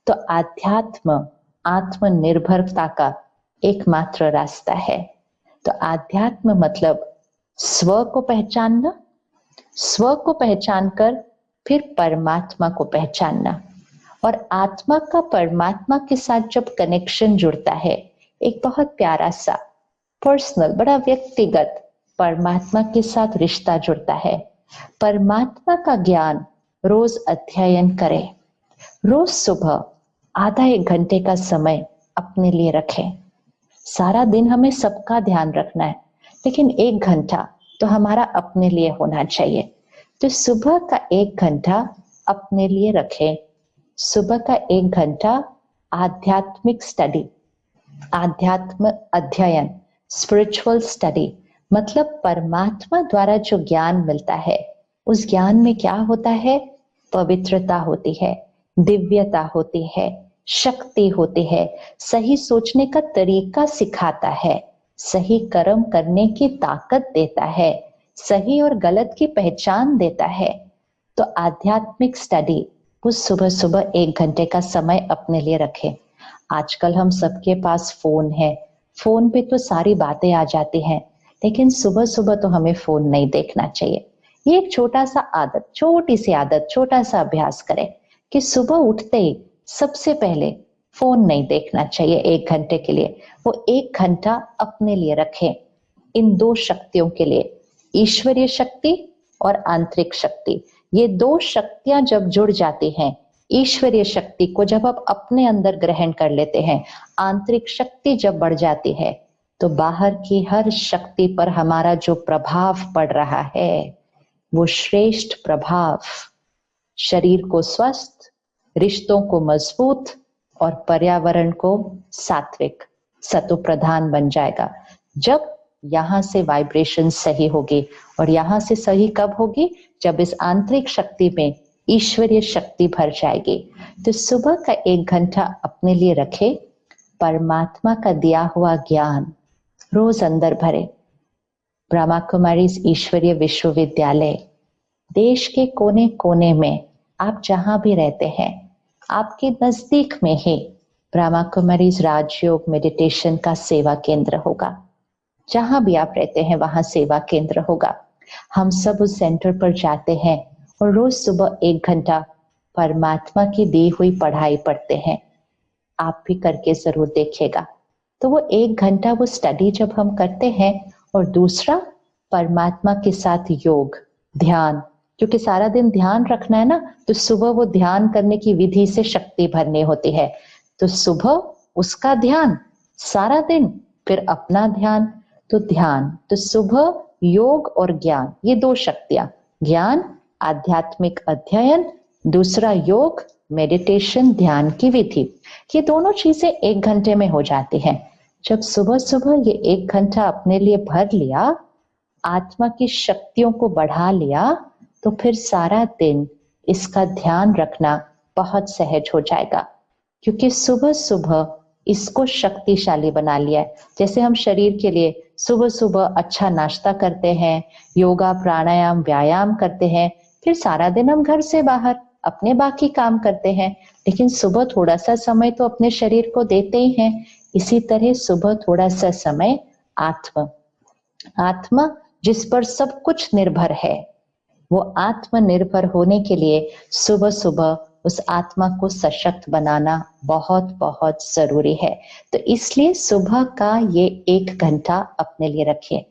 तो आध्यात्म आत्मनिर्भरता का एकमात्र रास्ता है। तो आध्यात्म मतलब स्व को पहचानना, स्व को पहचान कर फिर परमात्मा को पहचानना, और आत्मा का परमात्मा के साथ जब कनेक्शन जुड़ता है, एक बहुत प्यारा सा पर्सनल, बड़ा व्यक्तिगत परमात्मा के साथ रिश्ता जुड़ता है। परमात्मा का ज्ञान रोज अध्ययन करें। रोज सुबह आधा एक घंटे का समय अपने लिए रखें। सारा दिन हमें सबका ध्यान रखना है, लेकिन एक घंटा तो हमारा अपने लिए होना चाहिए। तो सुबह का एक घंटा अपने लिए रखें। सुबह का एक घंटा आध्यात्मिक स्टडी, आध्यात्म अध्ययन, स्पिरिचुअल स्टडी, मतलब परमात्मा द्वारा जो ज्ञान मिलता है, उस ज्ञान में क्या होता है? पवित्रता होती है, दिव्यता होती है, शक्ति होती है, सही सोचने का तरीका सिखाता है, सही कर्म करने की ताकत देता है, सही और गलत की पहचान देता है। तो आध्यात्मिक स्टडी वो सुबह सुबह एक घंटे का समय अपने लिए रखें। आजकल हम सबके पास फोन है, फोन पे तो सारी बातें आ जाती हैं, लेकिन सुबह सुबह तो हमें फोन नहीं देखना चाहिए। ये एक छोटा सा आदत, छोटी सी आदत, छोटा सा अभ्यास करें कि सुबह उठते ही सबसे पहले फोन नहीं देखना चाहिए एक घंटे के लिए। वो एक घंटा अपने लिए रखें, इन दो शक्तियों के लिए, ईश्वरीय शक्ति और आंतरिक शक्ति। ये दो शक्तियां जब जुड़ जाती हैं, ईश्वरीय शक्ति को जब आप अपने अंदर ग्रहण कर लेते हैं, आंतरिक शक्ति जब बढ़ जाती है, तो बाहर की हर शक्ति पर हमारा जो प्रभाव पड़ रहा है वो श्रेष्ठ प्रभाव शरीर को स्वस्थ, रिश्तों को मजबूत और पर्यावरण को सात्विक, सतो प्रधान बन जाएगा। जब यहां से वाइब्रेशन सही होगी, और यहां से सही कब होगी? जब इस आंतरिक शक्ति में ईश्वरीय शक्ति भर जाएगी। तो सुबह का एक घंटा अपने लिए रखे, परमात्मा का दिया हुआ ज्ञान रोज अंदर भरे। ब्रह्मा कुमारीज ईश्वरीय विश्वविद्यालय, देश के कोने कोने में आप जहां भी रहते हैं, आपके नजदीक में ही ब्रह्मा कुमारीज राजयोग मेडिटेशन का सेवा केंद्र होगा। जहां भी आप रहते हैं वहां सेवा केंद्र होगा। हम सब उस सेंटर पर जाते हैं और रोज सुबह एक घंटा परमात्मा की दी हुई पढ़ाई पढ़ते हैं। आप भी करके जरूर देखिएगा। तो वो एक घंटा वो स्टडी जब हम करते हैं, और दूसरा परमात्मा के साथ योग, ध्यान, क्योंकि सारा दिन ध्यान रखना है ना, तो सुबह वो ध्यान करने की विधि से शक्ति भरनी होती है। तो सुबह उसका ध्यान, सारा दिन फिर अपना ध्यान। तो ध्यान, तो सुबह योग और ज्ञान, ये दो शक्तियां, ज्ञान आध्यात्मिक अध्ययन, दूसरा योग मेडिटेशन ध्यान की विधि, ये दोनों चीजें एक घंटे में हो जाती हैं। जब सुबह सुबह ये एक घंटा अपने लिए भर लिया, आत्मा की शक्तियों को बढ़ा लिया, तो फिर सारा दिन इसका ध्यान रखना बहुत सहज हो जाएगा, क्योंकि सुबह सुबह इसको शक्तिशाली बना लिया है। जैसे हम शरीर के लिए सुबह सुबह अच्छा नाश्ता करते हैं, योगा प्राणायाम व्यायाम करते हैं, फिर सारा दिन हम घर से बाहर अपने बाकी काम करते हैं, लेकिन सुबह थोड़ा सा समय तो अपने शरीर को देते ही हैं। इसी तरह सुबह थोड़ा सा समय आत्मा जिस पर सब कुछ निर्भर है, वो आत्मनिर्भर होने के लिए सुबह सुबह उस आत्मा को सशक्त बनाना बहुत बहुत जरूरी है। तो इसलिए सुबह का ये एक घंटा अपने लिए रखिए।